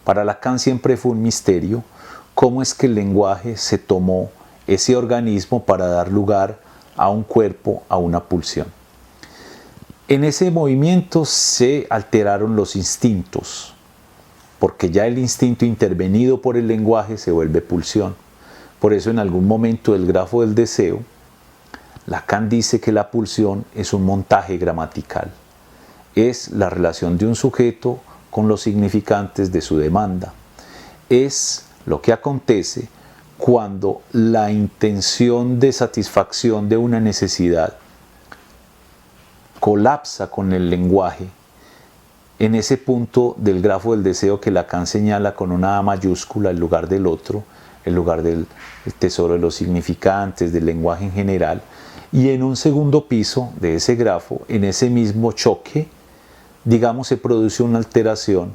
Para Lacan siempre fue un misterio cómo es que el lenguaje se tomó ese organismo para dar lugar a un cuerpo, a una pulsión. En ese movimiento se alteraron los instintos, porque ya el instinto intervenido por el lenguaje se vuelve pulsión. Por eso en algún momento del grafo del deseo, Lacan dice que la pulsión es un montaje gramatical. Es la relación de un sujeto con los significantes de su demanda. Es lo que acontece cuando la intención de satisfacción de una necesidad colapsa con el lenguaje en ese punto del grafo del deseo que Lacan señala con una A mayúscula en lugar del otro, en lugar del tesoro de los significantes, del lenguaje en general, y en un segundo piso de ese grafo, en ese mismo choque, digamos, se produce una alteración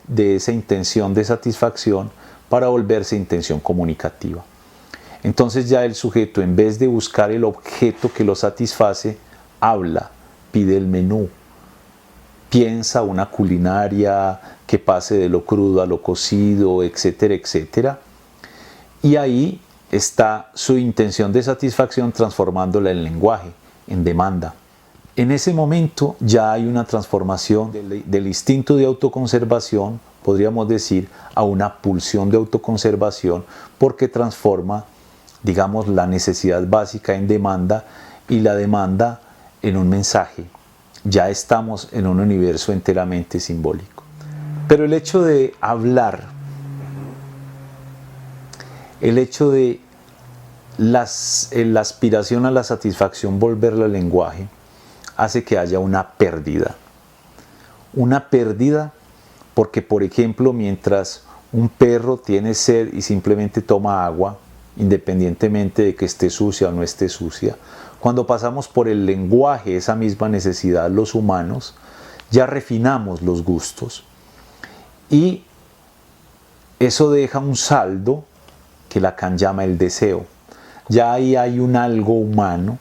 de esa intención de satisfacción para volverse intención comunicativa. Entonces ya el sujeto, en vez de buscar el objeto que lo satisface, habla, pide el menú, piensa una culinaria que pase de lo crudo a lo cocido, etcétera, etcétera. Y ahí está su intención de satisfacción transformándola en lenguaje, en demanda. En ese momento ya hay una transformación del instinto de autoconservación, podríamos decir, a una pulsión de autoconservación, porque transforma, digamos, la necesidad básica en demanda y la demanda en un mensaje. Ya estamos en un universo enteramente simbólico. Pero el hecho de hablar, el hecho de la aspiración a la satisfacción volverla al lenguaje, hace que haya una pérdida. Una pérdida porque, por ejemplo, mientras un perro tiene sed y simplemente toma agua, independientemente de que esté sucia o no esté sucia, cuando pasamos por el lenguaje esa misma necesidad, los humanos, ya refinamos los gustos. Y eso deja un saldo que Lacan llama el deseo. Ya ahí hay un algo humano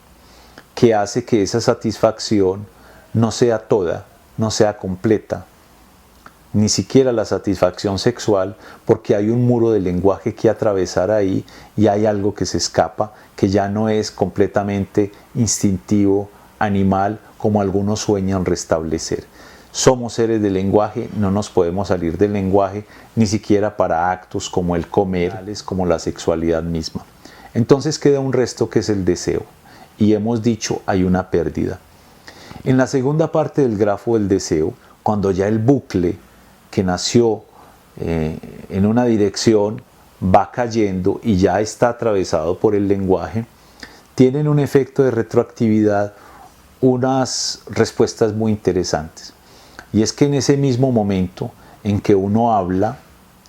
que hace que esa satisfacción no sea toda, no sea completa, ni siquiera la satisfacción sexual, porque hay un muro de lenguaje que atravesar ahí y hay algo que se escapa, que ya no es completamente instintivo, animal, como algunos sueñan restablecer. Somos seres de lenguaje, no nos podemos salir del lenguaje, ni siquiera para actos como el comer, como la sexualidad misma. Entonces queda un resto que es el deseo. Y hemos dicho, hay una pérdida. En la segunda parte del grafo del deseo, cuando ya el bucle que nació en una dirección va cayendo y ya está atravesado por el lenguaje, tienen un efecto de retroactividad unas respuestas muy interesantes. Y es que en ese mismo momento en que uno habla,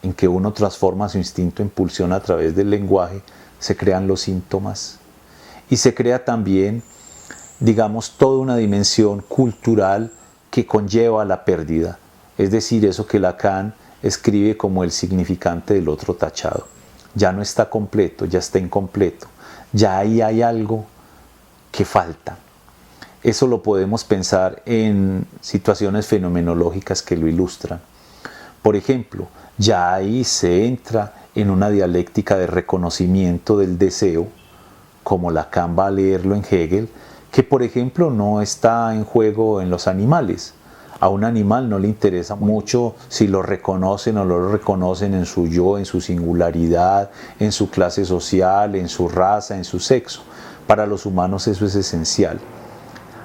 en que uno transforma su instinto en pulsión a través del lenguaje, se crean los síntomas. Y se crea también, digamos, toda una dimensión cultural que conlleva la pérdida. Es decir, eso que Lacan escribe como el significante del otro tachado. Ya no está completo, ya está incompleto. Ya ahí hay algo que falta. Eso lo podemos pensar en situaciones fenomenológicas que lo ilustran. Por ejemplo, ya ahí se entra en una dialéctica de reconocimiento del deseo, como Lacan va a leerlo en Hegel, que por ejemplo no está en juego en los animales. A un animal no le interesa mucho si lo reconocen o no lo reconocen en su yo, en su singularidad, en su clase social, en su raza, en su sexo. Para los humanos eso es esencial.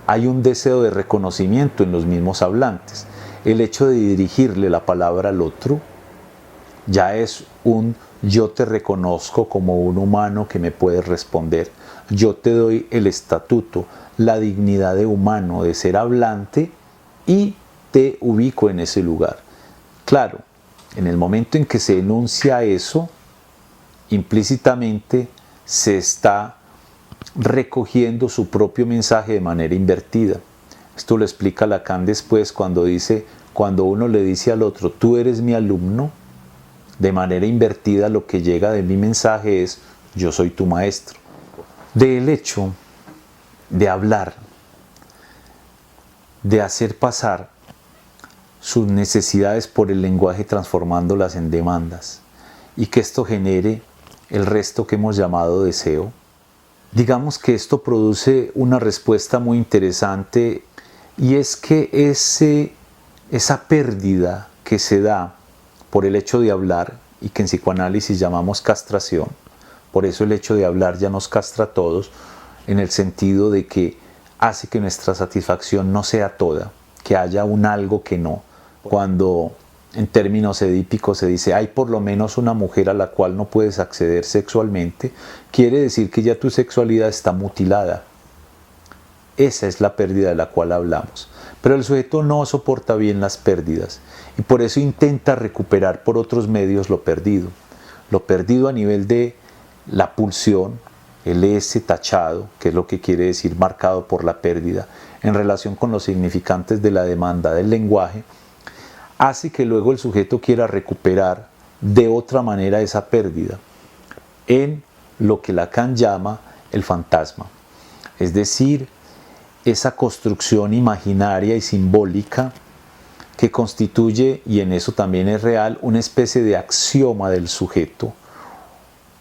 Hay un deseo de reconocimiento en los mismos hablantes. El hecho de dirigirle la palabra al otro ya es un yo te reconozco como un humano que me puedes responder. Yo te doy el estatuto, la dignidad de humano, de ser hablante, y te ubico en ese lugar. Claro, en el momento en que se enuncia eso, implícitamente se está recogiendo su propio mensaje de manera invertida. Esto lo explica Lacan después cuando dice, cuando uno le dice al otro, tú eres mi alumno, de manera invertida lo que llega de mi mensaje es, yo soy tu maestro. Del hecho de hablar, de hacer pasar sus necesidades por el lenguaje transformándolas en demandas y que esto genere el resto que hemos llamado deseo. Digamos que esto produce una respuesta muy interesante y es que esa pérdida que se da por el hecho de hablar y que en psicoanálisis llamamos castración, por eso el hecho de hablar ya nos castra a todos en el sentido de que hace que nuestra satisfacción no sea toda, que haya un algo que no. Cuando en términos edípicos se dice hay por lo menos una mujer a la cual no puedes acceder sexualmente, quiere decir que ya tu sexualidad está mutilada. Esa es la pérdida de la cual hablamos. Pero el sujeto no soporta bien las pérdidas y por eso intenta recuperar por otros medios lo perdido. Lo perdido a nivel de la pulsión, el S tachado, que es lo que quiere decir marcado por la pérdida, en relación con los significantes de la demanda del lenguaje, hace que luego el sujeto quiera recuperar de otra manera esa pérdida en lo que Lacan llama el fantasma, es decir, esa construcción imaginaria y simbólica que constituye, y en eso también es real, una especie de axioma del sujeto.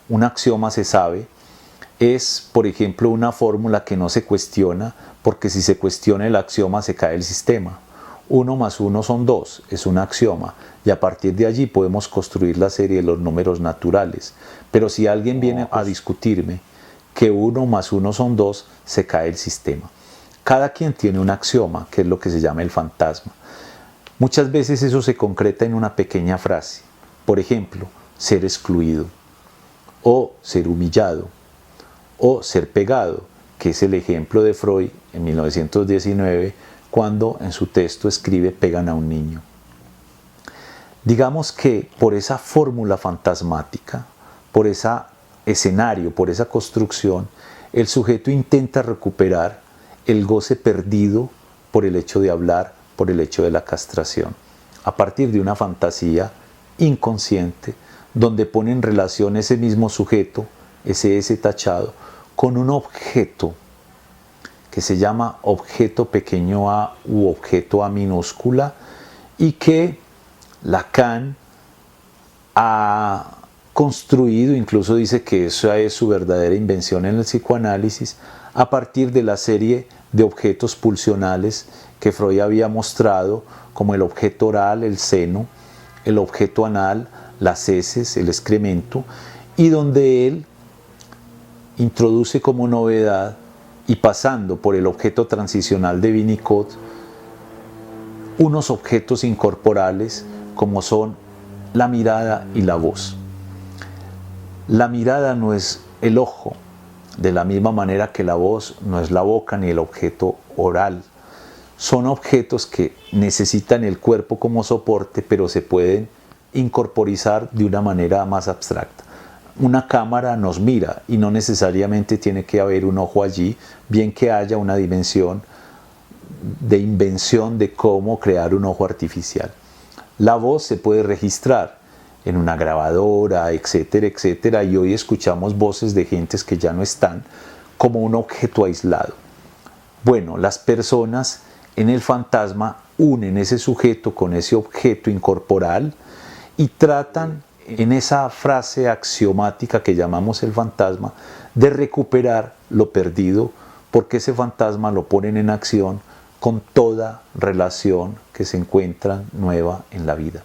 Un axioma, se sabe, es, por ejemplo, una fórmula que no se cuestiona, porque si se cuestiona el axioma se cae el sistema. 1 más 1 son 2, es un axioma, y a partir de allí podemos construir la serie de los números naturales. Pero si alguien viene a discutirme que 1 más 1 son 2, se cae el sistema. Cada quien tiene un axioma, que es lo que se llama el fantasma. Muchas veces eso se concreta en una pequeña frase. Por ejemplo, ser excluido, o ser humillado, o ser pegado, que es el ejemplo de Freud en 1919, cuando en su texto escribe pegan a un niño. Digamos que por esa fórmula fantasmática, por ese escenario, por esa construcción, el sujeto intenta recuperar el goce perdido por el hecho de hablar, por el hecho de la castración, a partir de una fantasía inconsciente, donde pone en relación ese mismo sujeto, ese S tachado, con un objeto que se llama objeto pequeño a u objeto a minúscula, y que Lacan ha construido, incluso dice que esa es su verdadera invención en el psicoanálisis, a partir de la serie de objetos pulsionales que Freud había mostrado, como el objeto oral, el seno, el objeto anal, las heces, el excremento, y donde él introduce como novedad, y pasando por el objeto transicional de Winnicott, unos objetos incorporales como son la mirada y la voz. La mirada no es el ojo, de la misma manera que la voz no es la boca ni el objeto oral. Son objetos que necesitan el cuerpo como soporte, pero se pueden incorporizar de una manera más abstracta. Una cámara nos mira y no necesariamente tiene que haber un ojo allí, bien que haya una dimensión de invención de cómo crear un ojo artificial. La voz se puede registrar en una grabadora, etcétera, etcétera, y hoy escuchamos voces de gentes que ya no están como un objeto aislado. Bueno, las personas en el fantasma unen ese sujeto con ese objeto incorporal y tratan, en esa frase axiomática que llamamos el fantasma, de recuperar lo perdido, porque ese fantasma lo ponen en acción con toda relación que se encuentra nueva en la vida.